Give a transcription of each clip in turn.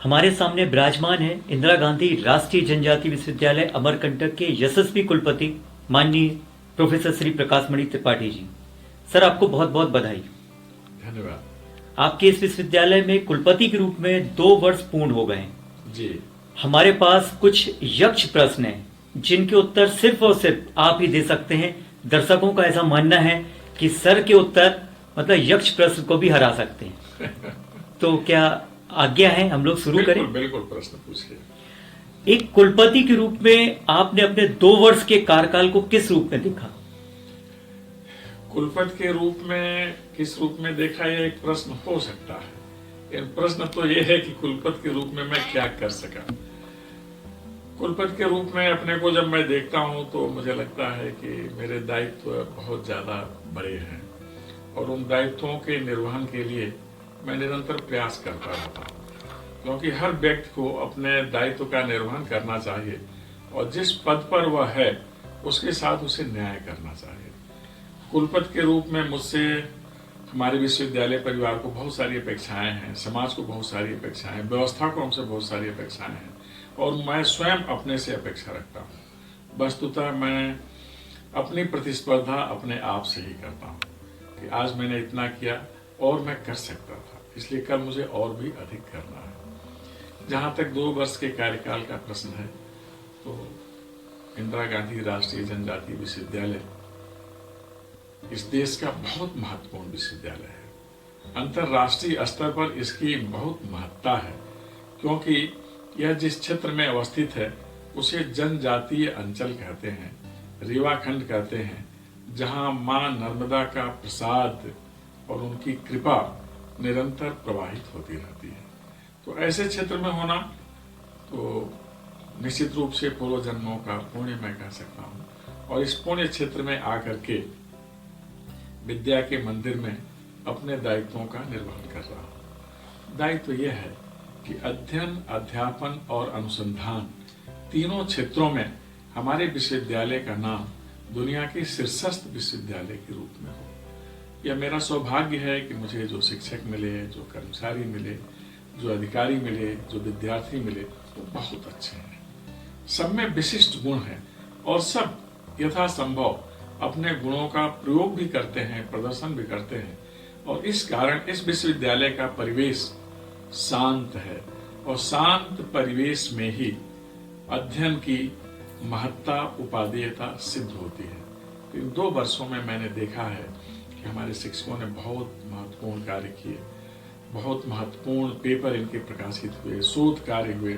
हमारे सामने विराजमान है इंदिरा गांधी राष्ट्रीय जनजाति विश्वविद्यालय अमरकंटक के यशस्वी कुलपति माननीय प्रोफेसर श्री प्रकाश मणि त्रिपाठी जी। सर, आपको बहुत बहुत बधाई। धन्यवाद। आपके इस विश्वविद्यालय में कुलपति के रूप में 2 वर्ष पूर्ण हो गए हैं जी। हमारे पास कुछ यक्ष प्रश्न हैं जिनके उत्तर सिर्फ और सिर्फ आप ही दे सकते हैं। दर्शकों का ऐसा मानना है कि सर के उत्तर मतलब यक्ष प्रश्न को भी हरा सकते हैं। तो क्या आज्ञा है हम लोग शुरू करें? बिल्कुल, प्रश्न पूछिए। एक कुलपति के रूप में आपने अपने 2 वर्ष के कार्यकाल को किस रूप में देखा? कुलपति के रूप में किस रूप में देखा, यह एक प्रश्न हो सकता है। लेकिन प्रश्न तो यह है कि कुलपति के रूप में मैं क्या कर सका। कुलपति के रूप में अपने को जब मैं देखता हूं तो मुझे लगता है कि मेरे दायित्व बहुत ज्यादा बड़े हैं और उन दायित्वों के निर्वहन के लिए मैं निरंतर प्रयास करता रहता हूं, क्योंकि हर व्यक्ति को अपने दायित्व का निर्वहन करना चाहिए और जिस पद पर वह है उसके साथ उसे न्याय करना चाहिए। कुलपति के रूप में मुझसे हमारे विश्वविद्यालय परिवार को बहुत सारी अपेक्षाएं हैं, समाज को बहुत सारी अपेक्षाएं, व्यवस्था को हमसे बहुत सारी अपेक्षाएं हैं और मैं स्वयं अपने से अपेक्षा रखता हूं। वस्तुतः मैं अपनी प्रतिस्पर्धा अपने आप से ही करता हूं कि आज मैंने इतना किया और मैं कर सकता था, इसलिए कल मुझे और भी अधिक करना है। जहां तक 2 वर्ष के कार्यकाल का प्रश्न है तो इंदिरा गांधी राष्ट्रीय जनजाति विश्वविद्यालय इस देश का बहुत महत्वपूर्ण विश्वविद्यालय है। अंतरराष्ट्रीय स्तर पर इसकी बहुत महत्ता है, क्योंकि यह जिस क्षेत्र में अवस्थित है उसे जनजातीय अंचल कहते हैं, रीवाखंड कहते हैं, जहां मां नर्मदा का प्रसाद और उनकी कृपा निरंतर प्रवाहित होती रहती है। तो ऐसे क्षेत्र में होना तो निश्चित रूप से पूर्व जन्मों का पुण्य मैं कह सकता हूं और इस पुण्य क्षेत्र में आकर के विद्या के मंदिर में अपने दायित्वों का निर्वहन कर रहा हूं। दायित्व यह है कि अध्ययन, अध्यापन और अनुसंधान तीनों क्षेत्रों में हमारे विश्वविद्यालय का नाम दुनिया के शीर्षस्थ विश्वविद्यालय के रूप में हो। यह मेरा सौभाग्य है कि मुझे जो शिक्षक मिले, जो कर्मचारी मिले, जो अधिकारी मिले, जो विद्यार्थी मिले, वो बहुत अच्छे हैं। सब में विशिष्ट गुण हैं और सब यथासंभव अपने गुणों का प्रयोग भी करते हैं, प्रदर्शन भी करते हैं और इस कारण इस विश्वविद्यालय का परिवेश शांत है और शांत परिवेश में ही अध्ययन की महत्ता, उपादेयता सिद्ध होती है। इन 2 वर्षों में मैंने देखा है कि हमारे शिक्षकों ने बहुत महत्वपूर्ण कार्य किए, बहुत महत्वपूर्ण पेपर इनके प्रकाशित हुए, शोध कार्य हुए,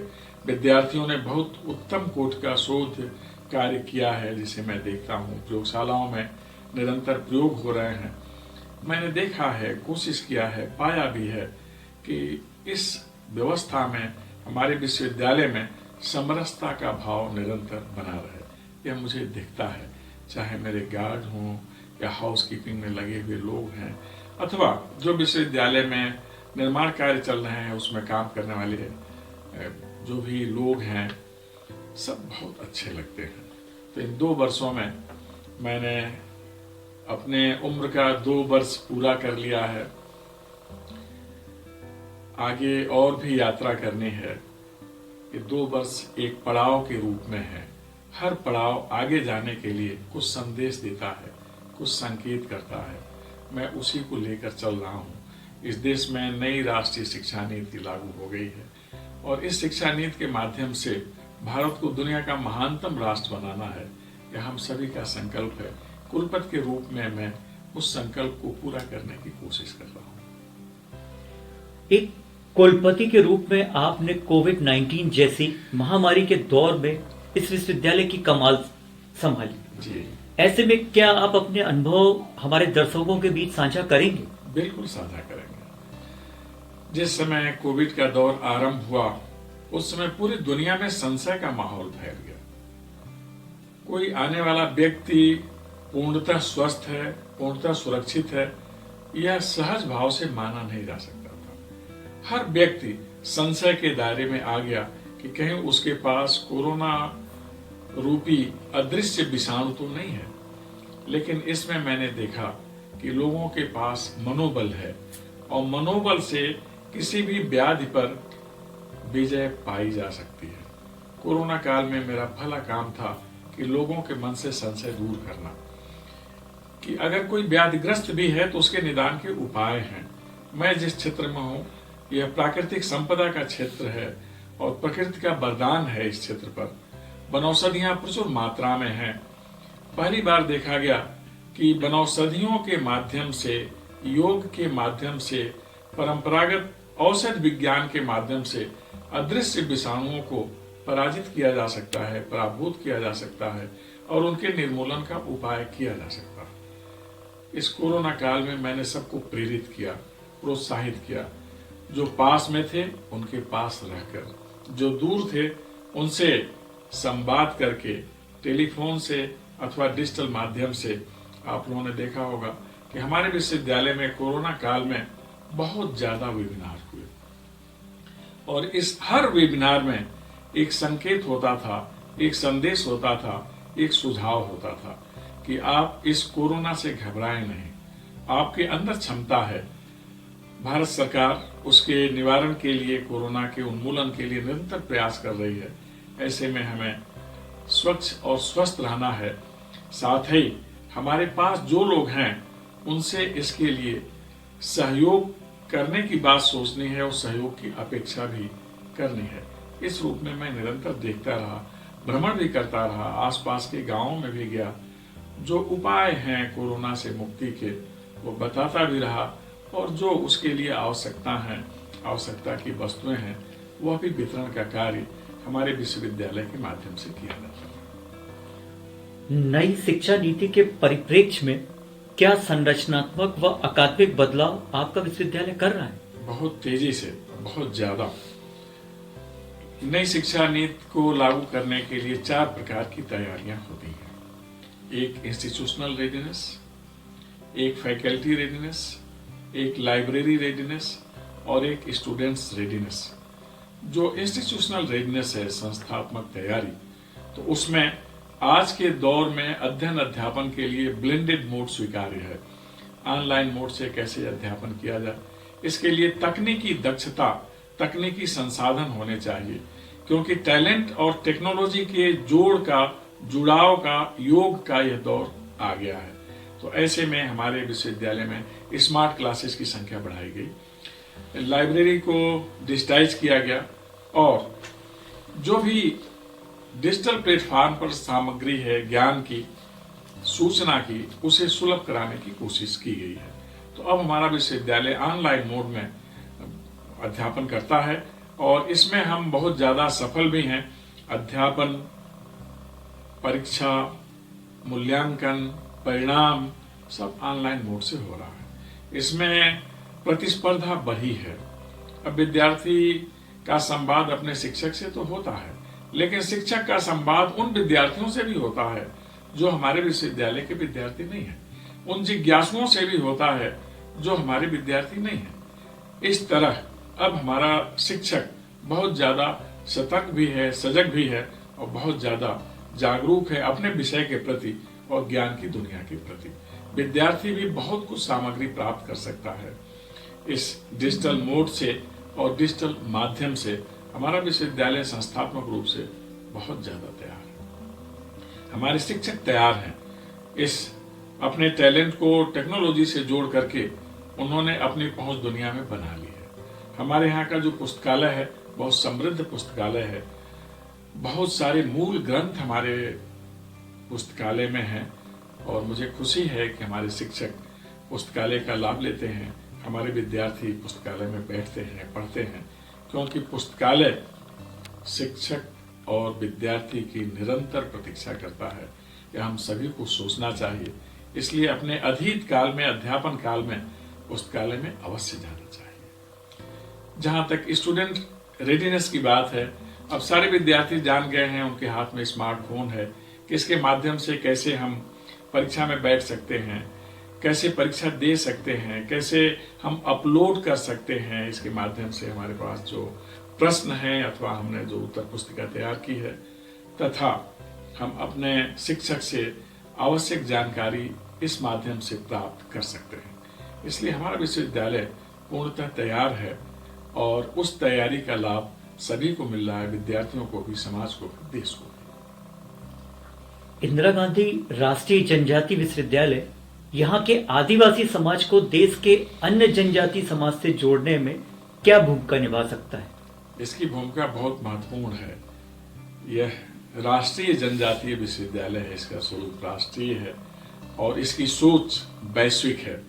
विद्यार्थियों ने बहुत उत्तम कोटि का शोध कार्य किया है जिसे मैं देखता हूँ। प्रयोगशालाओं में निरंतर प्रयोग हो रहे हैं। मैंने देखा है, कोशिश किया है, पाया भी है कि इस व्यवस्था में हमारे विश्वविद्यालय में समरसता का भाव निरंतर बना रहे। यह मुझे दिखता है, चाहे मेरे गार्ड हों या हाउसकीपिंग में लगे हुए लोग हैं अथवा जो विश्वविद्यालय में निर्माण कार्य चल रहे हैं उसमें काम करने वाले जो भी लोग हैं, सब बहुत अच्छे लगते हैं। तो इन 2 वर्षों में मैंने अपने उम्र का 2 वर्ष पूरा कर लिया है। आगे और भी यात्रा करनी है। ये 2 वर्ष एक पड़ाव के रूप में है। हर पड़ाव आगे जाने के लिए कुछ संदेश देता है, कुछ संकेत करता है। मैं उसी को लेकर चल रहा हूँ। इस देश में नई राष्ट्रीय शिक्षा नीति लागू हो गई है और इस शिक्षा नीति के माध्यम से भारत को दुनिया का महानतम राष्ट्र बनाना है। यह हम सभी का संकल्प है। कुलपति के रूप में मैं उस संकल्प को पूरा करने की कोशिश कर रहा हूँ। एक कुलपति के रूप में आपने कोविड-19 जैसी महामारी के दौर में इस विश्वविद्यालय की कमाल संभाली जी। ऐसे में क्या आप अपने अनुभव हमारे दर्शकों के बीच साझा करेंगे? बिल्कुल साझा करेंगे। जिस समय कोविड का दौर आरंभ हुआ उस समय पूरी दुनिया में संशय का माहौल फैल गया। कोई आने वाला व्यक्ति पूर्णतः स्वस्थ है, पूर्णतः सुरक्षित है, यह सहज भाव से माना नहीं जा सकता था। हर व्यक्ति संशय के दायरे में आ गया कि कहीं उसके पास कोरोना रूपी अदृश्य विषाणु तो नहीं है। लेकिन इसमें मैंने देखा कि लोगों के पास मनोबल है और मनोबल से किसी भी व्याधि पर विजय पाई जा सकती है। कोरोना काल में मेरा पहला काम था कि लोगों के मन से संशय दूर करना, कि अगर कोई व्याधिग्रस्त भी है तो उसके निदान के उपाय हैं। मैं जिस क्षेत्र में हूँ यह प्राकृतिक संपदा का क्षेत्र है और प्रकृति का वरदान है। इस क्षेत्र पर वनौषधियां प्रचुर मात्रा में हैं। पहली बार देखा गया कि वनौषधियों के माध्यम से, योग के माध्यम से, परंपरागत औषध विज्ञान के माध्यम से अदृश्य विषाणुओं को पराजित किया जा सकता है, पराभूत किया जा सकता है और उनके निर्मूलन का उपाय किया जा सकता है। इस कोरोना काल में मैंने सबको प्रेरित किया, प्रोत्साहित किया। जो पास में थे उनके पास रहकर, जो दूर थे उनसे संवाद करके, टेलीफोन से अथवा डिजिटल माध्यम से। आप लोगों ने देखा होगा कि हमारे विश्वविद्यालय में कोरोना काल में बहुत ज्यादा वेबिनार हुए और इस हर वेबिनार में एक संकेत होता था, एक संदेश होता था, एक सुझाव होता था कि आप इस कोरोना से घबराएं नहीं, आपके अंदर क्षमता है। भारत सरकार उसके निवारण के लिए, कोरोना के उन्मूलन के लिए निरंतर प्रयास कर रही है। ऐसे में हमें स्वच्छ और स्वस्थ रहना है। साथ ही हमारे पास जो लोग हैं उनसे इसके लिए सहयोग करने की बात सोचनी है और सहयोग की अपेक्षा भी करनी है। इस रूप में मैं निरंतर देखता रहा, भ्रमण भी करता रहा, आसपास के गांवों में भी गया, जो उपाय हैं कोरोना से मुक्ति के वो बताता भी रहा और जो उसके लिए आवश्यकता की वस्तुएं हैं वह भी वितरण का कार्य हमारे विश्वविद्यालय के माध्यम से किया जाता है। नई शिक्षा नीति के परिप्रेक्ष्य में क्या संरचनात्मक व अकादमिक बदलाव आपका विश्वविद्यालय कर रहा है? बहुत तेजी से, बहुत ज्यादा। नई शिक्षा नीति को लागू करने के लिए 4 प्रकार की तैयारियां होती हैं। एक इंस्टीट्यूशनल रेडीनेस, एक फैकल्टी रेडीनेस, एक लाइब्रेरी रेडीनेस और एक स्टूडेंट्स रेडीनेस। जो इंस्टीट्यूशनल रेडीनेस है, संस्थात्मक तैयारी, तो उसमें आज के दौर में अध्ययन अध्यापन के लिए ब्लेंडेड मोड स्वीकार्य है। ऑनलाइन मोड से कैसे अध्यापन किया जाए, इसके लिए तकनीकी दक्षता, तकनीकी संसाधन होने चाहिए, क्योंकि टैलेंट और टेक्नोलॉजी के जोड़ का, जुड़ाव का, योग का यह दौर आ गया है। तो ऐसे में हमारे विश्वविद्यालय में स्मार्ट क्लासेस की संख्या बढ़ाई गई, लाइब्रेरी को डिजिटाइज किया गया और जो भी डिजिटल प्लेटफॉर्म पर सामग्री है, ज्ञान की, सूचना की, उसे सुलभ कराने की कोशिश की गई है। तो अब हमारा विश्वविद्यालय ऑनलाइन मोड में अध्यापन करता है और इसमें हम बहुत ज्यादा सफल भी हैं। अध्यापन, परीक्षा, मूल्यांकन, परिणाम सब ऑनलाइन मोड से हो रहा है। इसमें प्रतिस्पर्धा बढ़ी है। अब विद्यार्थी का संवाद अपने शिक्षक से तो होता है, लेकिन शिक्षक का संवाद उन विद्यार्थियों से भी होता है जो हमारे विश्वविद्यालय के विद्यार्थी नहीं है, उन जिज्ञासुओं से भी होता है जो हमारे विद्यार्थी नहीं है। इस तरह अब हमारा शिक्षक बहुत ज्यादा सतर्क भी है, सजग भी है और बहुत ज्यादा जागरूक है अपने विषय के प्रति और ज्ञान की दुनिया के प्रति। विद्यार्थी भी बहुत कुछ सामग्री प्राप्त कर सकता है इस डिजिटल मोड से और डिजिटल माध्यम से। हमारा विश्वविद्यालय संस्थात्मक रूप से बहुत ज्यादा तैयार है। हमारे शिक्षक तैयार हैं। इस अपने टैलेंट को टेक्नोलॉजी से जोड़ करके उन्होंने अपनी पहुंच दुनिया में बना ली है। हमारे यहाँ का जो पुस्तकालय है बहुत समृद्ध पुस्तकालय है। बहुत सारे मूल ग्रंथ हमारे पुस्तकालय में हैं और मुझे खुशी है कि हमारे शिक्षक पुस्तकालय का लाभ लेते हैं, हमारे विद्यार्थी पुस्तकालय में बैठते हैं, पढ़ते हैं, क्योंकि पुस्तकालय शिक्षक और विद्यार्थी की निरंतर प्रतीक्षा करता है। यह हम सभी को सोचना चाहिए। इसलिए अपने अधीत काल में, अध्यापन काल में पुस्तकालय में अवश्य जाना चाहिए। जहां तक स्टूडेंट रेडीनेस की बात है, अब सारे विद्यार्थी जान गए हैं, उनके हाथ में स्मार्टफोन है कि इसके माध्यम से कैसे हम परीक्षा में बैठ सकते हैं, कैसे परीक्षा दे सकते हैं, कैसे हम अपलोड कर सकते हैं। इसके माध्यम से हमारे पास जो प्रश्न हैं अथवा हमने जो उत्तर पुस्तिका तैयार की है, तथा हम अपने शिक्षक से आवश्यक जानकारी इस माध्यम से प्राप्त कर सकते हैं। इसलिए हमारा विश्वविद्यालय पूर्णतः तैयार है और उस तैयारी का लाभ सभी को मिल रहा है, विद्यार्थियों को भी, समाज को भी, देश को भी। इंदिरा गांधी राष्ट्रीय जनजाति विश्वविद्यालय यहाँ के आदिवासी समाज को देश के अन्य जनजाति समाज से जोड़ने में क्या भूमिका निभा सकता है? इसकी भूमिका बहुत महत्वपूर्ण है। यह राष्ट्रीय जनजातीय विश्वविद्यालय है, इसका स्वरूप राष्ट्रीय है और इसकी सोच वैश्विक है।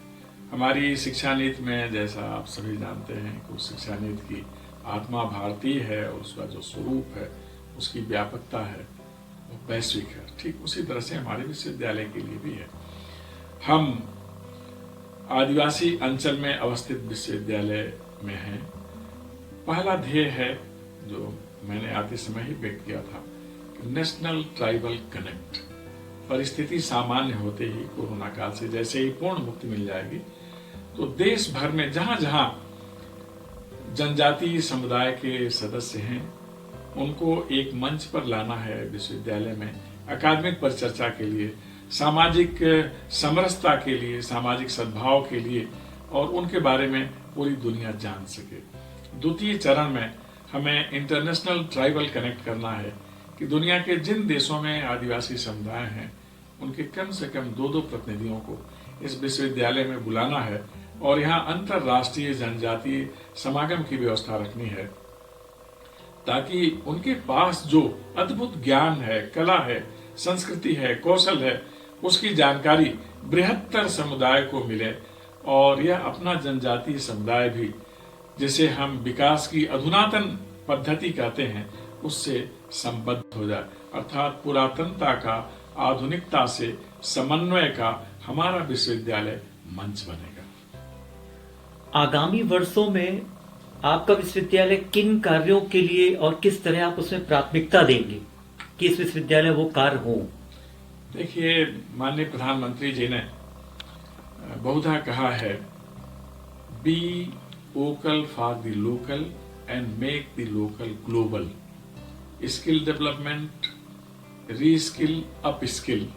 हमारी शिक्षा नीति में, जैसा आप सभी जानते हैं, कि उस शिक्षा नीति की आत्मा भारतीय है और उसका जो स्वरूप है, उसकी व्यापकता है, वो वैश्विक है। ठीक उसी तरह से हमारे विश्वविद्यालय के लिए भी है। हम आदिवासी अंचल में अवस्थित विश्वविद्यालय में हैं। पहला ध्येय है, जो मैंने आते समय ही व्यक्त किया था, नेशनल ट्राइबल कनेक्ट। परिस्थिति सामान्य होते ही, कोरोना काल से जैसे ही पूर्ण मुक्ति मिल जाएगी, तो देश भर में जहां जहां जनजातीय समुदाय के सदस्य हैं, उनको एक मंच पर लाना है विश्वविद्यालय में, अकादमिक परिचर्चा के लिए, सामाजिक समरसता के लिए, सामाजिक सद्भाव के लिए, और उनके बारे में पूरी दुनिया जान सके। द्वितीय चरण में हमें इंटरनेशनल ट्राइबल कनेक्ट करना है कि दुनिया के जिन देशों में आदिवासी समुदाय हैं, उनके कम से कम 2-2 प्रतिनिधियों को इस विश्वविद्यालय में बुलाना है और यहाँ अंतरराष्ट्रीय जनजातीय समागम की व्यवस्था रखनी है, ताकि उनके पास जो अद्भुत ज्ञान है, कला है, संस्कृति है, कौशल है, उसकी जानकारी बृहत्तर समुदाय को मिले और यह अपना जनजातीय समुदाय भी, जिसे हम विकास की अधुनातन पद्धति कहते हैं, उससे संबद्ध हो जाए। अर्थात पुरातनता का आधुनिकता से समन्वय का हमारा विश्वविद्यालय मंच बनेगा। आगामी वर्षों में आपका विश्वविद्यालय किन कार्यों के लिए और किस तरह आप उसमें प्राथमिकता देंगे कि इस विश्वविद्यालय वो कार्य हो? देखिए, माननीय प्रधानमंत्री जी ने बहुधा कहा है, be vocal for the local and make the local global. Skill development, reskill, up skill.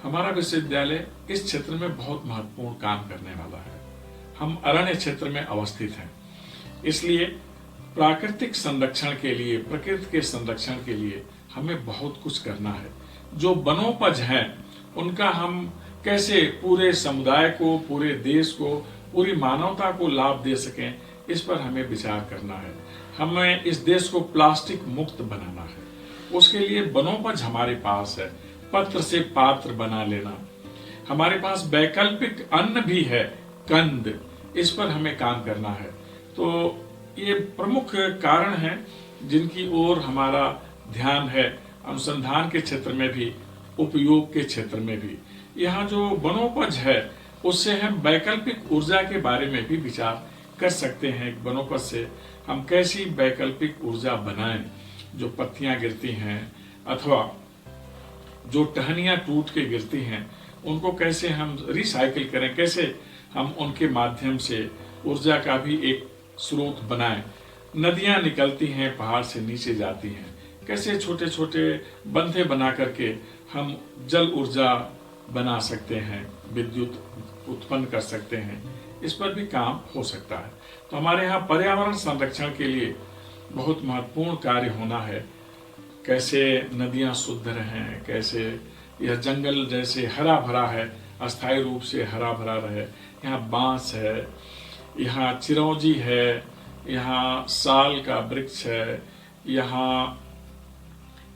हमारा विश्वविद्यालय इस क्षेत्र में बहुत महत्वपूर्ण काम करने वाला है। हम अरण्य क्षेत्र में अवस्थित हैं, इसलिए प्राकृतिक संरक्षण के लिए, प्रकृति के संरक्षण के लिए हमें बहुत कुछ करना है। जो वनोपज हैं, उनका हम कैसे पूरे समुदाय को, पूरे देश को, पूरी मानवता को लाभ दे सकें, इस पर हमें विचार करना है। हमें इस देश को प्लास्टिक मुक्त बनाना है। उसके लिए वनोपज हमारे पास है, पत्र से पात्र बना लेना। हमारे पास वैकल्पिक अन्न भी है, कंद, इस पर हमें काम करना है। तो ये प्रमुख कारण हैं जिनकी ओर हमारा ध्यान है, अनुसंधान के क्षेत्र में भी, उपयोग के क्षेत्र में भी। यहाँ जो वनोपज है, उससे हम वैकल्पिक ऊर्जा के बारे में भी विचार कर सकते हैं। वनोपज से हम कैसी वैकल्पिक ऊर्जा बनाएं, जो पत्तियां गिरती हैं अथवा जो टहनियां टूट के गिरती हैं, उनको कैसे हम रिसाइकिल करें, कैसे हम उनके माध्यम से ऊर्जा का भी एक स्रोत बनाएं। नदियां निकलती हैं, पहाड़ से नीचे जाती हैं, कैसे छोटे छोटे बंधे बना करके हम जल ऊर्जा बना सकते हैं, विद्युत उत्पन्न कर सकते हैं, इस पर भी काम हो सकता है। तो हमारे यहाँ पर्यावरण संरक्षण के लिए बहुत महत्वपूर्ण कार्य होना है। कैसे नदियां शुद्ध रहें, कैसे यह जंगल जैसे हरा भरा है, अस्थायी रूप से हरा भरा रहे। यहाँ बांस है, यहाँ चिरौंजी है, यहाँ साल का वृक्ष है, यहाँ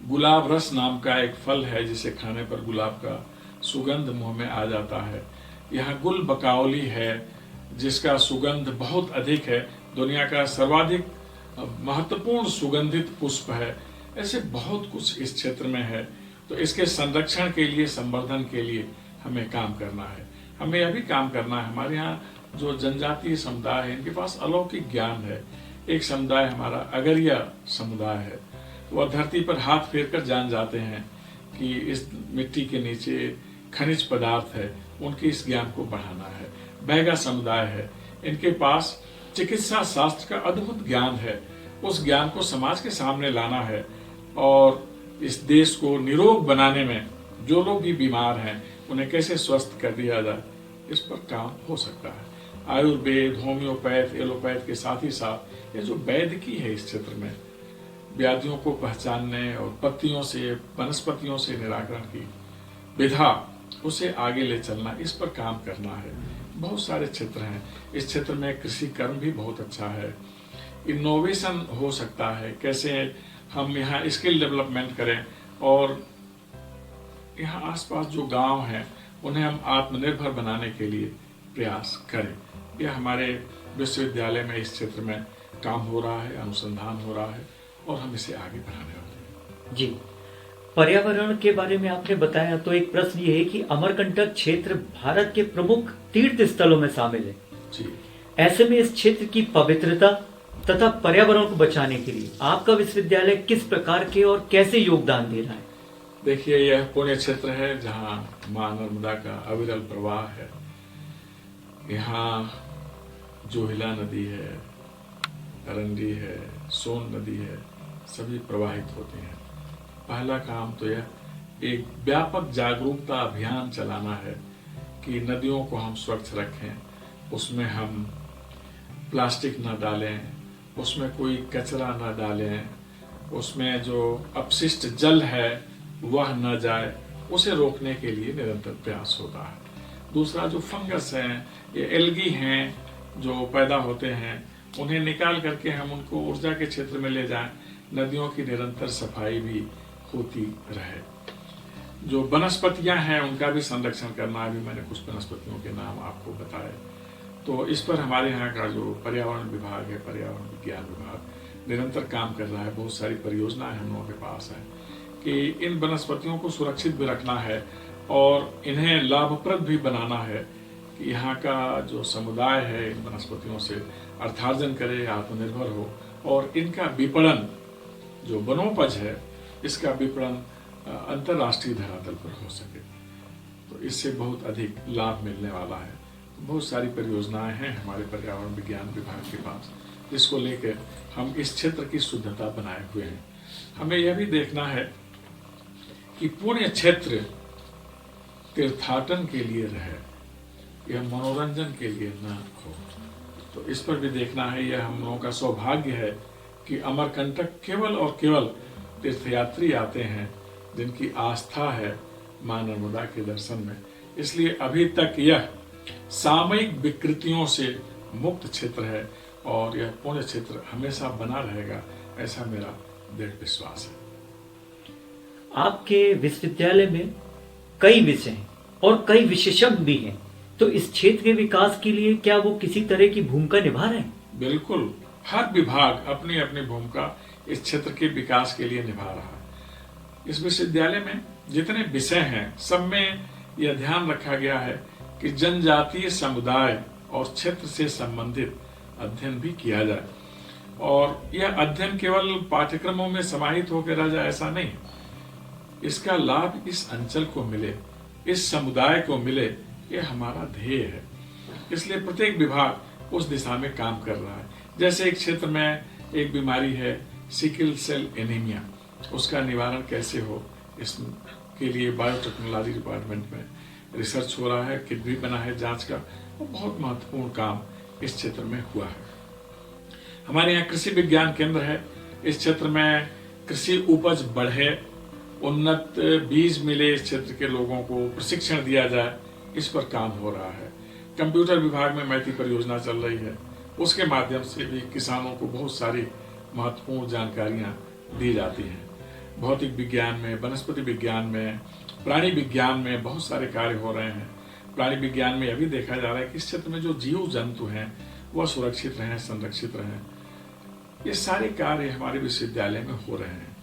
गुलाब रस नाम का एक फल है, जिसे खाने पर गुलाब का सुगंध मुंह में आ जाता है। यहाँ गुल बकावली है, जिसका सुगंध बहुत अधिक है, दुनिया का सर्वाधिक महत्वपूर्ण सुगंधित पुष्प है। ऐसे बहुत कुछ इस क्षेत्र में है। तो इसके संरक्षण के लिए, संवर्धन के लिए हमें काम करना है। हमें यह भी काम करना है, हमारे यहाँ जो जनजातीय समुदाय है, इनके पास अलौकिक ज्ञान है। एक समुदाय हमारा अगरिया समुदाय है, वह धरती पर हाथ फेर कर जान जाते हैं कि इस मिट्टी के नीचे खनिज पदार्थ है, उनके इस ज्ञान को बढ़ाना है। बैगा समुदाय है, इनके पास चिकित्सा शास्त्र का अद्भुत ज्ञान है, उस ज्ञान को समाज के सामने लाना है और इस देश को निरोग बनाने में जो लोग भी बीमार हैं, उन्हें कैसे स्वस्थ कर दिया जाए, इस पर काम हो सकता है। आयुर्वेद, होम्योपैथ, एलोपैथ के साथ ही साथ ये जो वैदिकी है इस क्षेत्र में, व्याधियों को पहचानने और पत्तियों से, वनस्पतियों से निराकरण की विधा, उसे आगे ले चलना, इस पर काम करना है। बहुत सारे क्षेत्र हैं इस क्षेत्र में। कृषि कर्म भी बहुत अच्छा है। इनोवेशन हो सकता है, कैसे हम यहाँ स्किल डेवलपमेंट करें और यहाँ आसपास जो गांव हैं उन्हें हम आत्मनिर्भर बनाने के लिए प्रयास करें। यह हमारे विश्वविद्यालय में इस क्षेत्र में काम हो रहा है, अनुसंधान हो रहा है और हम इसे आगे बढ़ाने वाले हैं। जी, पर्यावरण के बारे में आपने बताया, तो एक प्रश्न ये है कि अमरकंटक क्षेत्र भारत के प्रमुख तीर्थ स्थलों में शामिल है। जी, ऐसे में इस क्षेत्र की पवित्रता तथा पर्यावरण को बचाने के लिए आपका विश्वविद्यालय किस प्रकार के और कैसे योगदान दे रहा है? देखिए, यह पुण्य क्षेत्र है जहाँ माँ नर्मदा का अविरल प्रवाह है। यहाँ जोहिला नदी है, अरंडी है, सोन नदी है, सभी प्रवाहित होते हैं। पहला काम तो यह एक व्यापक जागरूकता अभियान चलाना है कि नदियों को हम स्वच्छ रखें, उसमें हम प्लास्टिक न डालें, उसमें कोई कचरा न डालें, उसमें जो अपशिष्ट जल है वह न जाए, उसे रोकने के लिए निरंतर प्रयास होता है। दूसरा, जो फंगस हैं, ये एल्गी हैं जो पैदा होते हैं, उन्हें निकाल करके हम उनको ऊर्जा के क्षेत्र में ले जाएं। नदियों की निरंतर सफाई भी होती रहे। जो वनस्पतियां हैं उनका भी संरक्षण करना, अभी मैंने कुछ वनस्पतियों के नाम आपको बताए। तो इस पर हमारे यहाँ का जो पर्यावरण विभाग है, पर्यावरण विज्ञान विभाग निरंतर काम कर रहा है। बहुत सारी परियोजनाएं हम लोगों के पास हैं कि इन वनस्पतियों को सुरक्षित भी रखना है और इन्हें लाभप्रद भी बनाना है कि यहाँ का जो समुदाय है इन वनस्पतियों से अर्थार्जन करे, आत्मनिर्भर हो और इनका विपणन, जो वनोपज है, इसका विपणन अंतर्राष्ट्रीय धरातल पर हो सके। तो इससे बहुत अधिक लाभ मिलने वाला है। तो बहुत सारी परियोजनाएं हैं हमारे पर्यावरण विज्ञान विभाग के पास, जिसको लेकर हम इस क्षेत्र की शुद्धता बनाए हुए हैं। हमें यह भी देखना है कि पुण्य क्षेत्र तीर्थाटन के लिए रहे, यह मनोरंजन के लिए न हो। तो इस पर भी देखना है। यह हम लोगों का सौभाग्य है कि अमरकंटक केवल और केवल तीर्थयात्री आते हैं जिनकी आस्था है मां नर्मदा के दर्शन में। इसलिए अभी तक यह सामयिक विकृतियों से मुक्त क्षेत्र है और यह पुण्य क्षेत्र हमेशा बना रहेगा, ऐसा मेरा दृढ़ विश्वास है। आपके विश्वविद्यालय में कई विषय हैं और कई विशेषज्ञ भी हैं, तो इस क्षेत्र के विकास के लिए क्या वो किसी तरह की भूमिका निभा रहे हैं? बिल्कुल, हर विभाग अपनी अपनी भूमिका इस क्षेत्र के विकास के लिए निभा रहा है। इस विश्वविद्यालय में जितने विषय हैं, सब में यह ध्यान रखा गया है कि जनजातीय समुदाय और क्षेत्र से संबंधित अध्ययन भी किया जाए और यह अध्ययन केवल पाठ्यक्रमों में समाहित होकर रह जाए, ऐसा नहीं। इसका लाभ इस अंचल को मिले, इस समुदाय को मिले, यह हमारा ध्येय है। इसलिए प्रत्येक विभाग उस दिशा में काम कर रहा है। जैसे एक क्षेत्र में एक बीमारी है सिकल सेल एनीमिया, उसका निवारण कैसे हो, इसके लिए बायोटेक्नोलॉजी डिपार्टमेंट में रिसर्च हो रहा है, किट भी बना है जांच का। वो बहुत महत्वपूर्ण काम इस क्षेत्र में हुआ है। हमारे यहाँ कृषि विज्ञान केंद्र है। इस क्षेत्र में कृषि उपज बढ़े, उन्नत बीज मिले, इस क्षेत्र के लोगों को प्रशिक्षण दिया जाए, इस पर काम हो रहा है। कंप्यूटर विभाग में मैथी परियोजना चल रही है, उसके माध्यम से भी किसानों को बहुत सारी महत्वपूर्ण जानकारियां दी जाती हैं। भौतिक विज्ञान में, वनस्पति विज्ञान में, प्राणी विज्ञान में बहुत सारे कार्य हो रहे हैं। प्राणी विज्ञान में यह भी देखा जा रहा है कि इस क्षेत्र में जो जीव जंतु हैं वह सुरक्षित रहें, संरक्षित रहें। ये सारे कार्य हमारे विश्वविद्यालय में हो रहे हैं।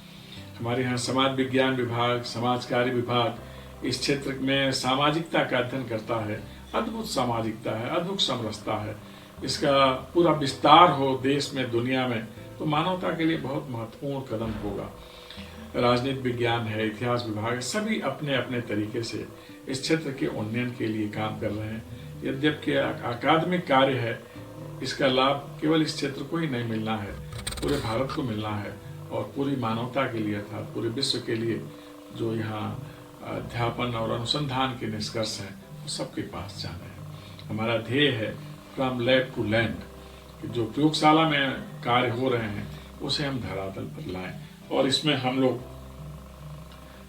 हमारे यहाँ समाज विज्ञान विभाग, समाज कार्य विभाग इस क्षेत्र में सामाजिकता का अध्ययन करता है। अद्भुत सामाजिकता है, अद्भुत समरसता है। इसका पूरा विस्तार हो देश में, दुनिया में, तो मानवता के लिए बहुत महत्वपूर्ण कदम होगा। राजनीति विज्ञान है, इतिहास विभाग है, सभी अपने अपने तरीके से इस क्षेत्र के उन्नयन के लिए काम कर रहे हैं। यद्यपि अकादमिक कार्य है, इसका लाभ केवल इस क्षेत्र को ही नहीं मिलना है, पूरे भारत को मिलना है और पूरी मानवता के लिए अर्थात पूरे विश्व के लिए जो यहाँ अध्यापन और अनुसंधान के निष्कर्ष हैं वो सबके पास जाने हैं। हमारा ध्येय है फ्रॉम लैब टू लैंड, कि जो प्रयोगशाला में कार्य हो रहे हैं उसे हम धरातल पर लाएं, और इसमें हम लोग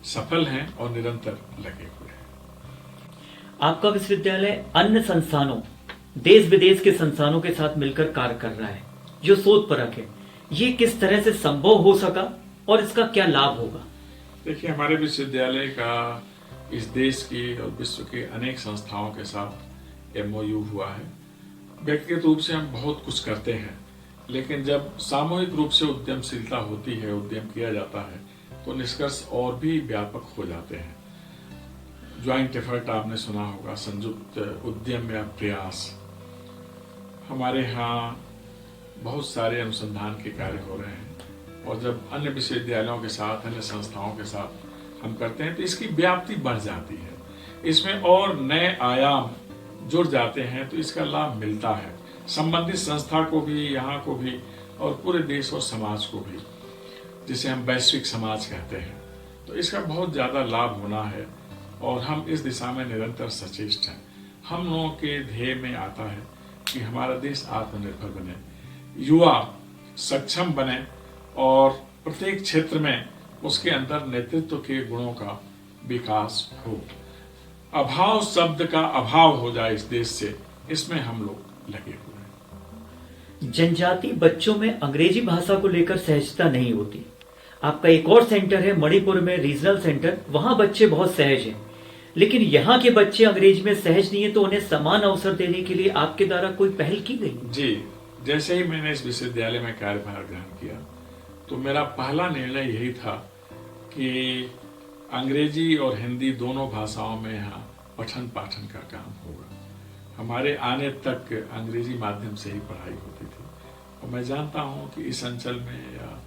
सफल हैं और निरंतर लगे हुए हैं। आपका विश्वविद्यालय अन्य संस्थानों, देश विदेश के संस्थानों के साथ मिलकर कार्य कर रहा है जो शोध परक है। ये किस तरह से संभव हो सका और इसका क्या लाभ होगा? देखिए, हमारे विश्वविद्यालय का इस देश की और विश्व के अनेक संस्थाओं के साथ MOU हुआ है। व्यक्तिगत रूप से हम बहुत कुछ करते हैं, लेकिन जब सामूहिक रूप से उद्यमशीलता होती है, उद्यम किया जाता है, तो निष्कर्ष और भी व्यापक हो जाते हैं। ज्वाइंट एफर्ट आपने सुना होगा, संयुक्त उद्यम या प्रयास। हमारे यहाँ बहुत सारे अनुसंधान के कार्य हो रहे हैं, और जब अन्य विश्वविद्यालयों के साथ, अन्य संस्थाओं के साथ हम करते हैं तो इसकी व्याप्ति बढ़ जाती है, इसमें और नए आयाम जुड़ जाते हैं, तो इसका लाभ मिलता है संबंधित संस्था को भी, यहाँ को भी, और पूरे देश और समाज को भी, जिसे हम वैश्विक समाज कहते हैं। तो इसका बहुत ज़्यादा लाभ होना है, और हम इस दिशा में निरंतर सचेष्ट हैं। हम लोगों के ध्येय में आता है कि हमारा देश आत्मनिर्भर बने, युवा सक्षम बने, और प्रत्येक क्षेत्र में उसके अंदर नेतृत्व के गुणों का विकास हो। अभाव शब्द का अभाव हो जाए इस देश से, इसमें हम लोग लगे हुए हैं। जनजाति बच्चों में अंग्रेजी भाषा को लेकर सहजता नहीं होती। आपका एक और सेंटर है मणिपुर में, रीजनल सेंटर, वहां बच्चे बहुत सहज हैं, लेकिन यहाँ के बच्चे अंग्रेजी में सहज नहीं है, तो उन्हें समान अवसर देने के लिए आपके द्वारा कोई पहल की गई? जी, जैसे ही मैंने इस विश्वविद्यालय में कार्यभार ग्रहण किया, तो मेरा पहला निर्णय यही था कि अंग्रेजी और हिंदी दोनों भाषाओं में यहाँ पठन पाठन का काम होगा। हमारे आने तक अंग्रेजी माध्यम से ही पढ़ाई होती थी, और मैं जानता हूँ कि इस अंचल में, या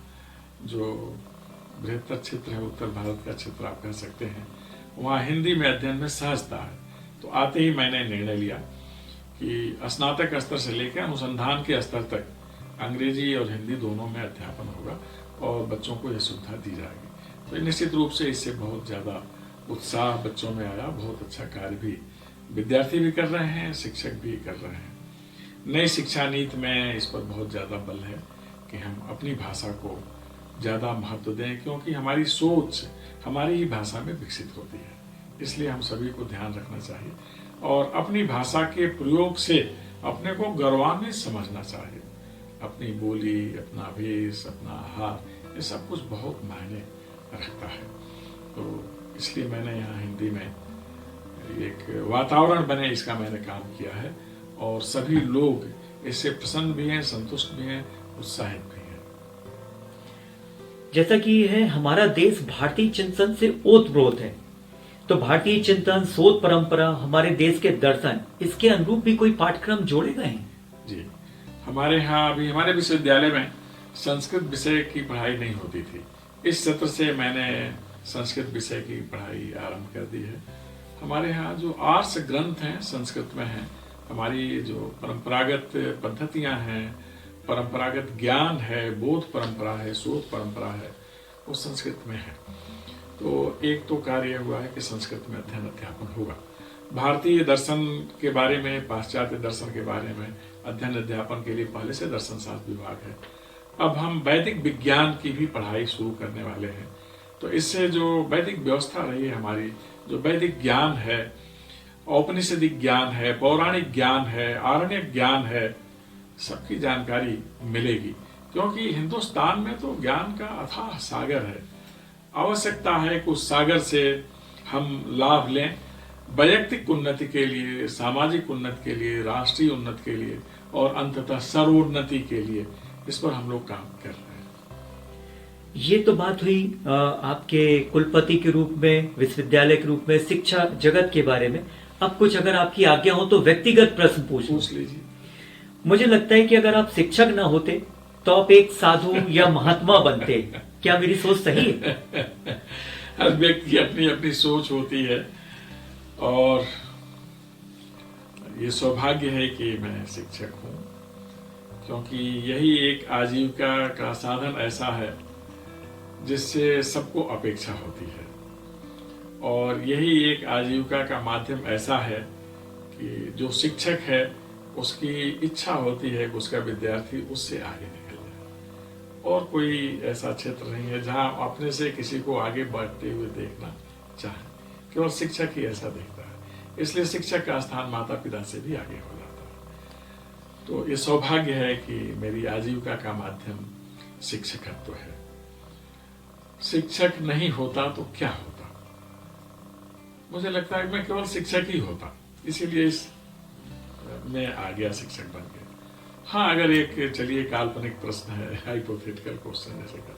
जो बृहत्तर क्षेत्र है, उत्तर भारत का क्षेत्र आप कह सकते हैं, वहाँ हिंदी में अध्ययन में सहजता है। तो आते ही मैंने निर्णय लिया कि स्नातक स्तर से लेकर अनुसंधान के स्तर तक अंग्रेजी और हिंदी दोनों में अध्यापन होगा, और बच्चों को यह सुविधा दी जाएगी। तो निश्चित रूप से इससे बहुत ज़्यादा उत्साह बच्चों में आया। बहुत अच्छा कार्य भी विद्यार्थी भी कर रहे हैं, शिक्षक भी कर रहे हैं। नई शिक्षा नीति में इस पर बहुत ज़्यादा बल है कि हम अपनी भाषा को ज़्यादा महत्व दें, क्योंकि हमारी सोच हमारी ही भाषा में विकसित होती है। इसलिए हम सभी को ध्यान रखना चाहिए, और अपनी भाषा के प्रयोग से अपने को गौरवान्वित समझना चाहिए। अपनी बोली, अपना भेष, अपना आहार, ये सब कुछ बहुत मायने रखता है। तो इसलिए मैंने यहाँ हिंदी में एक वातावरण बने, इसका मैंने काम किया है, और सभी लोग इससे प्रसन्न भी हैं, संतुष्ट भी हैं, उत्साहित भी हैं। जैसा कि है हमारा देश भारतीय चिंतन से ओतप्रोत है, तो भारतीय चिंतन, शोध परंपरा, हमारे देश के दर्शन, इसके अनुरूप भी कोई पाठ्यक्रम जोड़े गए हैं? जी, हमारे यहाँ अभी हमारे विश्वविद्यालय में संस्कृत विषय की पढ़ाई नहीं होती थी। इस सत्र से मैंने संस्कृत विषय की पढ़ाई आरंभ कर दी है। हमारे यहाँ जो आर्ष ग्रंथ हैं संस्कृत में हैं, हमारी जो परंपरागत पद्धतियाँ हैं, परंपरागत ज्ञान है, बोध परंपरा है, शोध परंपरा है, वो संस्कृत में है। तो एक तो कार्य हुआ है कि संस्कृत में अध्ययन अध्यापन होगा। भारतीय दर्शन के बारे में, पाश्चात्य दर्शन के बारे में अध्ययन अध्यापन के लिए पहले से दर्शन शास्त्र विभाग है। अब हम वैदिक विज्ञान की भी पढ़ाई शुरू करने वाले हैं। तो इससे जो वैदिक व्यवस्था रही है हमारी, जो वैदिक ज्ञान है, औपनिषदिक ज्ञान है, पौराणिक ज्ञान है, आरण्यक ज्ञान है, सबकी जानकारी मिलेगी। क्योंकि हिंदुस्तान में तो ज्ञान का अथाह सागर है। आवश्यकता है कि उस सागर से हम लाभ लें, वैयक्तिक उन्नति के लिए, सामाजिक उन्नति के लिए, राष्ट्रीय उन्नति के लिए, और अंततः सर्वोन्नति के लिए। इस पर हम लोग काम कर रहे हैं। ये तो बात हुई आपके कुलपति के रूप में, विश्वविद्यालय के रूप में, शिक्षा जगत के बारे में। अब कुछ अगर आपकी आज्ञा हो तो व्यक्तिगत प्रश्न पूछ लीजिए। मुझे लगता है कि अगर आप शिक्षक ना होते तो आप एक साधु या महात्मा बनते। क्या मेरी सोच सही है? हर व्यक्ति की अपनी अपनी सोच होती है, और ये सौभाग्य है कि मैं शिक्षक हूँ, क्योंकि यही एक आजीविका का साधन ऐसा है जिससे सबको अपेक्षा होती है, और यही एक आजीविका का माध्यम ऐसा है कि जो शिक्षक है उसकी इच्छा होती है कि उसका विद्यार्थी उससे आगे निकल जाए। और कोई ऐसा क्षेत्र नहीं है जहां अपने से किसी को आगे बढ़ते हुए देखना चाहे, केवल शिक्षक ही ऐसा देखता है। इसलिए शिक्षक का स्थान माता पिता से भी आगे हो जाता है। तो ये सौभाग्य है कि मेरी आजीविका का माध्यम शिक्षकत्व है। शिक्षक नहीं होता तो क्या होता? मुझे लगता है कि मैं केवल शिक्षक ही होता, इसीलिए मैं आ गया, शिक्षक बन गया। हाँ, अगर एक चलिए काल्पनिक प्रश्न है, हाइपोथेटिकल क्वेश्चन जैसे का,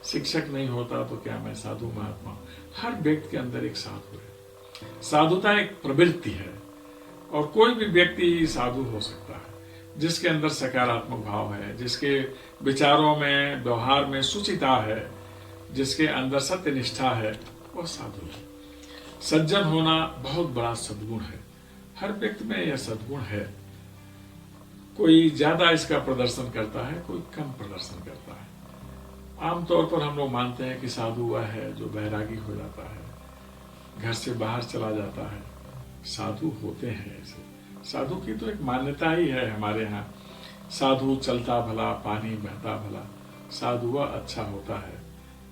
शिक्षक नहीं होता तो क्या मैं साधु महात्मा? हर व्यक्ति के अंदर एक साधु है। साधुता एक प्रवृत्ति है और कोई भी व्यक्ति साधु हो सकता है जिसके अंदर सकारात्मक भाव है, जिसके विचारों में व्यवहार में शुचिता है, जिसके अंदर सत्यनिष्ठा है, वह साधु है। सज्जन होना बहुत बड़ा सद्गुण है। हर व्यक्ति में यह सद्गुण है। कोई ज्यादा इसका प्रदर्शन करता है, कोई कम प्रदर्शन करता है। आमतौर पर हम लोग मानते हैं कि साधु वह है जो बैरागी हो जाता है, घर से बाहर चला जाता है। साधु होते हैं ऐसे। साधु की तो एक मान्यता ही है हमारे यहाँ। साधु चलता भला, पानी बहता भला। साधु वह अच्छा होता है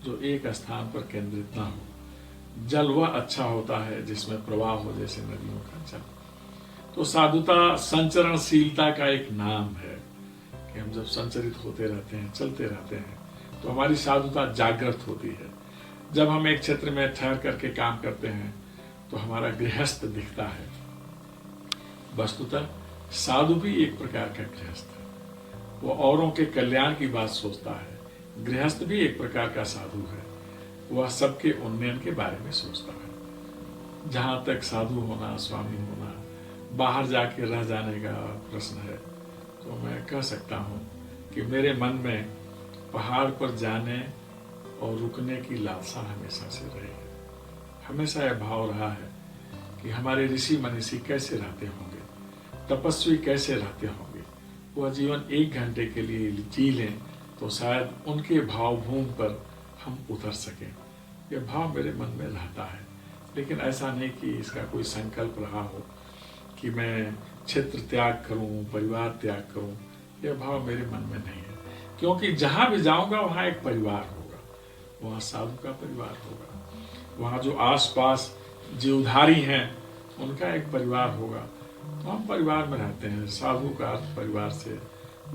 जो एक स्थान पर केंद्रित ना हो। जल वह अच्छा होता है जिसमें प्रवाह हो, जैसे नदियों का जल। तो साधुता संचरणशीलता का एक नाम है कि हम जब संचरित होते रहते हैं, चलते रहते हैं, तो हमारी साधुता जागृत होती है। जब हम एक क्षेत्र में ठहर करके काम करते हैं तो हमारा गृहस्थ दिखता है। वस्तुतः साधु भी एक प्रकार का गृहस्थ है। वो औरों के कल्याण की बात सोचता है। गृहस्थ भी एक प्रकार का साधु है। वह सबके उन्नयन के बारे में सोचता है। जहां तक साधु होना, स्वामी होना, बाहर जाके रह जाने का प्रश्न है, तो मैं कह सकता हूं कि मेरे मन में पहाड़ पर जाने और रुकने की लालसा हमेशा से रही है। हमेशा यह भाव रहा है कि हमारे ऋषि मनीषी कैसे रहते होंगे, तपस्वी कैसे रहते होंगे। वह जीवन 1 घंटे के लिए जी लें तो शायद उनके भावभूमि पर हम उतर सकें। यह भाव मेरे मन में रहता है। लेकिन ऐसा नहीं कि इसका कोई संकल्प रहा हो कि मैं क्षेत्र त्याग करूं, परिवार त्याग करूं। यह भाव मेरे मन में नहीं है, क्योंकि जहां भी जाऊंगा वहां एक परिवार होगा। वहां साधु का परिवार होगा, वहां जो आसपास जीवधारी हैं उनका एक परिवार होगा। तो हम परिवार में रहते हैं। साधु का अर्थ परिवार से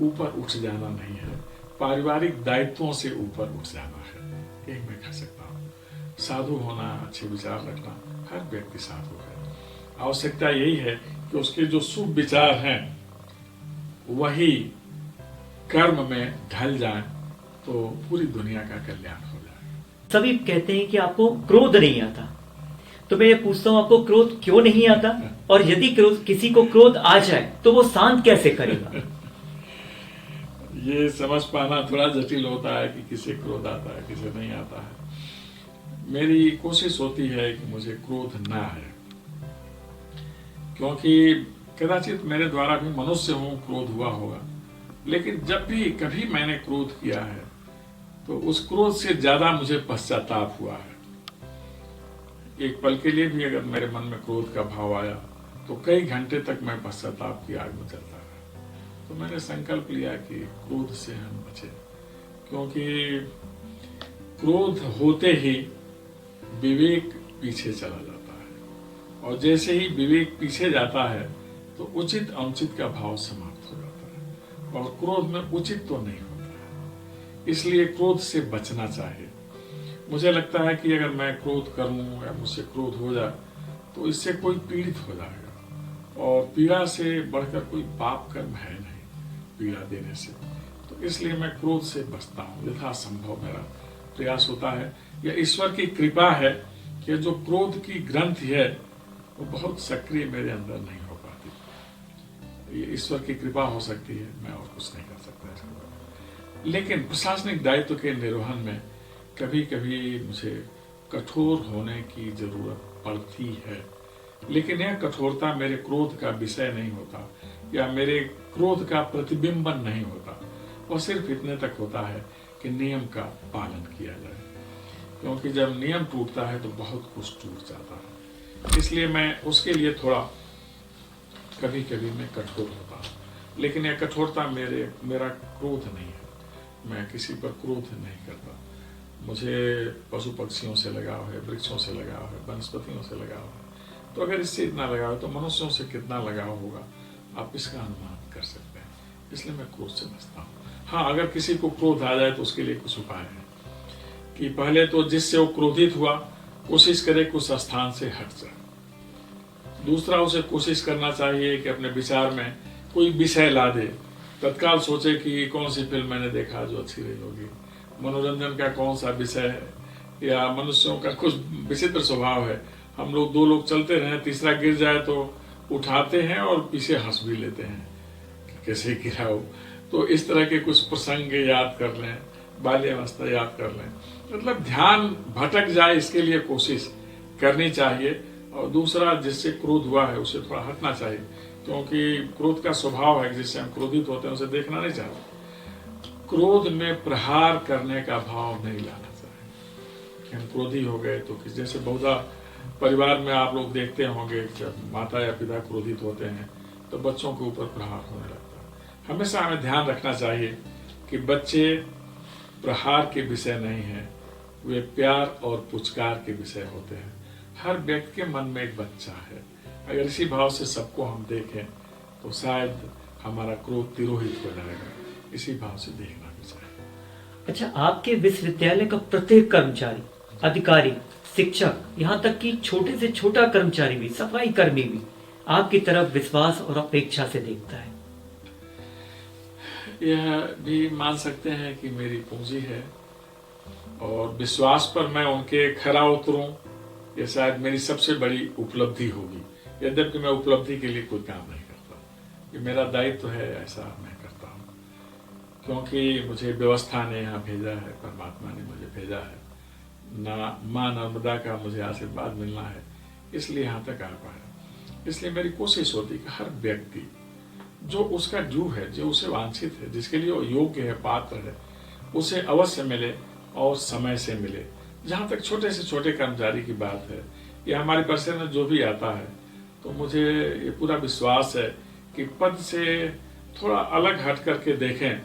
ऊपर उठ जाना नहीं है, पारिवारिक दायित्वों से ऊपर उठ जाना है। एक मैं कह सकता हूँ साधु होना, अच्छे विचार रखना, हर व्यक्ति साधु है। आवश्यकता यही है कि उसके जो शुभ विचार हैं वही कर्म में ढल जाए तो पूरी दुनिया का कल्याण हो जाए। सभी कहते हैं कि आपको क्रोध नहीं आता, तो मैं ये पूछता हूँ आपको क्रोध क्यों नहीं आता? और यदि क्रोध, किसी को क्रोध आ जाए तो वो शांत कैसे करेगा? ये समझ पाना थोड़ा जटिल होता है कि किसे क्रोध आता है, किसे नहीं आता है। मेरी कोशिश होती है कि मुझे क्रोध ना आए, क्योंकि कदाचित मेरे द्वारा भी मनुष्य हूं, क्रोध हुआ होगा। लेकिन जब भी कभी मैंने क्रोध किया है तो उस क्रोध से ज्यादा मुझे पश्चाताप हुआ है। एक पल के लिए भी अगर मेरे मन में क्रोध का भाव आया तो कई घंटे तक मैं पश्चाताप की आग में चलता रहा। तो मैंने संकल्प लिया कि क्रोध से हम बचे, क्योंकि क्रोध होते ही विवेक पीछे चला जाता है, और जैसे ही विवेक पीछे जाता है तो उचित अनुचित का भाव समाप्त हो जाता है, और क्रोध में उचित तो नहीं होता है। इसलिए क्रोध से बचना चाहिए। मुझे लगता है कि अगर मैं क्रोध करूं या मुझसे क्रोध हो जाए तो इससे कोई पीड़ित हो जाएगा, और पीड़ा से बढ़कर कोई पाप कर्म है नहीं पीड़ा देने से। तो इसलिए मैं क्रोध से बचता हूं। यथासंभव मेरा प्रयास होता है। यह ईश्वर की कृपा है कि जो क्रोध की ग्रंथि है वो बहुत सक्रिय मेरे अंदर नहीं हो पाती। ये ईश्वर की कृपा हो सकती है, मैं और कुछ नहीं कर सकता इसके बारे में। लेकिन प्रशासनिक दायित्व के निर्वहन में कभी कभी मुझे कठोर होने की जरूरत पड़ती है। लेकिन यह कठोरता मेरे क्रोध का विषय नहीं होता या मेरे क्रोध का प्रतिबिंबन नहीं होता। वह सिर्फ इतने तक होता है कि नियम का पालन किया जाए, क्योंकि जब नियम टूटता है तो बहुत कुछ टूट जाता है। इसलिए मैं उसके लिए थोड़ा कभी कभी मैं कठोर होता लेकिन यह कठोरता मेरा क्रोध नहीं है। मैं किसी पर क्रोध नहीं करता। मुझे पशु पक्षियों से लगाव है, वृक्षों से लगाव है, वनस्पतियों से लगाव है। तो अगर इससे इतना लगाव है तो मनुष्यों से कितना लगाव होगा, आप इसका अनुमान कर सकते हैं। इसलिए मैं क्रोध से बचता हूँ। हाँ, अगर किसी को क्रोध आ जाए तो उसके लिए कुछ उपाय है कि पहले तो जिससे वो क्रोधित हुआ कोशिश करे कि उस स्थान से हट जाए। दूसरा, उसे कोशिश करना चाहिए कि अपने विचार में कोई विषय ला दे। तत्काल सोचे कि कौन सी फिल्म मैंने देखा जो अच्छी रही होगी, मनोरंजन का कौन सा विषय है, या मनुष्यों का कुछ विचित्र स्वभाव है। हम लोग दो लोग चलते रहे, तीसरा गिर जाए तो उठाते हैं और पीछे हंस भी लेते हैं कि कैसे गिरा हो। तो इस तरह के कुछ प्रसंग याद कर लें, बाल्यावस्था याद कर लें, मतलब ध्यान भटक जाए इसके लिए कोशिश करनी चाहिए। और दूसरा, जिससे क्रोध हुआ है उसे थोड़ा हटना चाहिए, क्योंकि क्रोध का स्वभाव है जिससे हम क्रोधित होते हैं उसे देखना नहीं चाहते। क्रोध में प्रहार करने का भाव नहीं लाना चाहिए कि हम क्रोधी हो गए तो किसी, जैसे बहुधा परिवार में आप लोग देखते होंगे जब माता या पिता क्रोधित होते हैं तो बच्चों के ऊपर प्रहार होने लगता है। हमेशा हमें ध्यान रखना चाहिए कि बच्चे प्रहार के विषय नहीं है, वे प्यार और पुचकार के विषय होते हैं। हर व्यक्ति के मन में एक बच्चा है। अगर इसी भाव से सबको हम देखें तो शायद हमारा क्रोध तिरोहित हो जाएगा। इसी भाव से देखना भी चाहिए। अच्छा, आपके विश्वविद्यालय का प्रत्येक कर्मचारी, अधिकारी, शिक्षक, यहाँ तक कि छोटे से छोटा कर्मचारी भी, सफाई कर्मी भी आपकी तरफ विश्वास और अपेक्षा से देखता है। यह भी मान सकते हैं कि मेरी पूंजी है और विश्वास पर मैं उनके खरा उतरूं, यह शायद मेरी सबसे बड़ी उपलब्धि होगी। यद्यपि मैं उपलब्धि के लिए कोई काम नहीं करता, ये मेरा दायित्व है, ऐसा मैं करता हूँ क्योंकि मुझे व्यवस्था ने यहाँ भेजा है, परमात्मा ने मुझे भेजा है ना, माँ नर्मदा का मुझे आशीर्वाद मिलना है, इसलिए यहाँ तक आ पाया। इसलिए मेरी कोशिश होती है कि हर व्यक्ति जो उसका ड्यू है, जो उसे वांछित है, जिसके लिए वो योग्य है, पात्र है, उसे अवश्य मिले और समय से मिले। जहाँ तक छोटे से छोटे कर्मचारी की बात है, या हमारे परिसर में जो भी आता है, तो मुझे ये पूरा विश्वास है कि पद से थोड़ा अलग हट करके देखें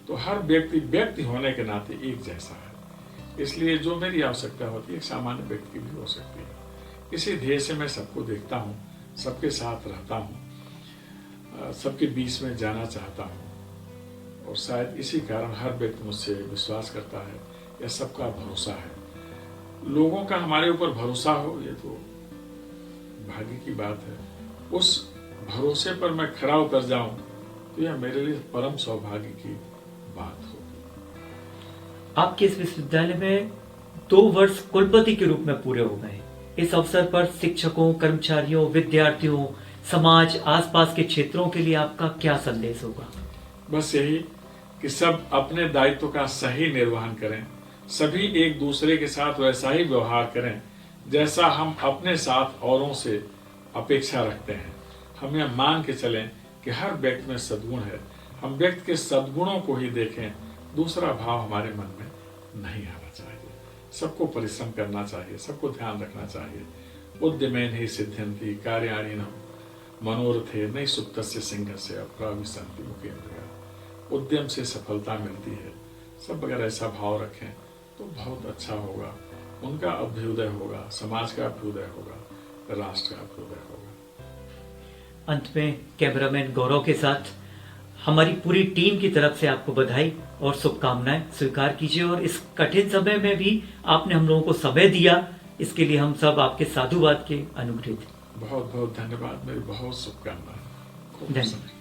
तो हर व्यक्ति होने के नाते एक जैसा है। इसलिए जो मेरी आवश्यकता होती है एक सामान्य व्यक्ति की भी हो सकती है। इसी ध्येय से मैं सबको देखता हूँ, सबके साथ रहता हूँ, सबके बीच में जाना चाहता हूँ, और शायद इसी कारण हर व्यक्ति मुझसे विश्वास करता है या सबका भरोसा है। लोगों का हमारे ऊपर भरोसा हो, ये तो भाग्य की बात है। उस भरोसे पर मैं खरा उतर जाऊं तो यह मेरे लिए परम सौभाग्य की बात होगी। आपके इस विश्वविद्यालय में 2 वर्ष कुलपति के रूप में पूरे हो गए। इस अवसर पर शिक्षकों, कर्मचारियों, विद्यार्थियों, समाज, आसपास के क्षेत्रों के लिए आपका क्या संदेश होगा? बस यही कि सब अपने दायित्व का सही निर्वहन करें, सभी एक दूसरे के साथ वैसा ही व्यवहार करें जैसा हम अपने साथ औरों से अपेक्षा रखते हैं। हम यह मान के चलें कि हर व्यक्ति में सद्गुण है, हम व्यक्ति के सद्गुणों को ही देखें, दूसरा भाव हमारे मन में नहीं आना चाहिए। सबको परिश्रम करना चाहिए, सबको ध्यान रखना चाहिए। उद्यमेन ही सिद्ध्यन्ति कार्याणिनः मनोरथे नई सुप्तस्य सिंहस्य अप्राविशन्ति मुखेन्द्रियाः। उद्यम से सफलता मिलती है। सब अगर ऐसा भाव रखें तो बहुत अच्छा होगा, उनका अभ्युदय होगा, समाज का अभ्युदय होगा, राष्ट्र का अभ्युदय होगा। अंत में कैमरामैन गौरव के साथ हमारी पूरी टीम की तरफ से आपको बधाई और शुभकामनाएं स्वीकार कीजिए। और इस कठिन समय में भी आपने हम लोगों को समय दिया, इसके लिए हम सब आपके साधुवाद के अनुग्रहित। बहुत बहुत धन्यवाद, मेरी बहुत शुभकामनाएं। धन्यवाद।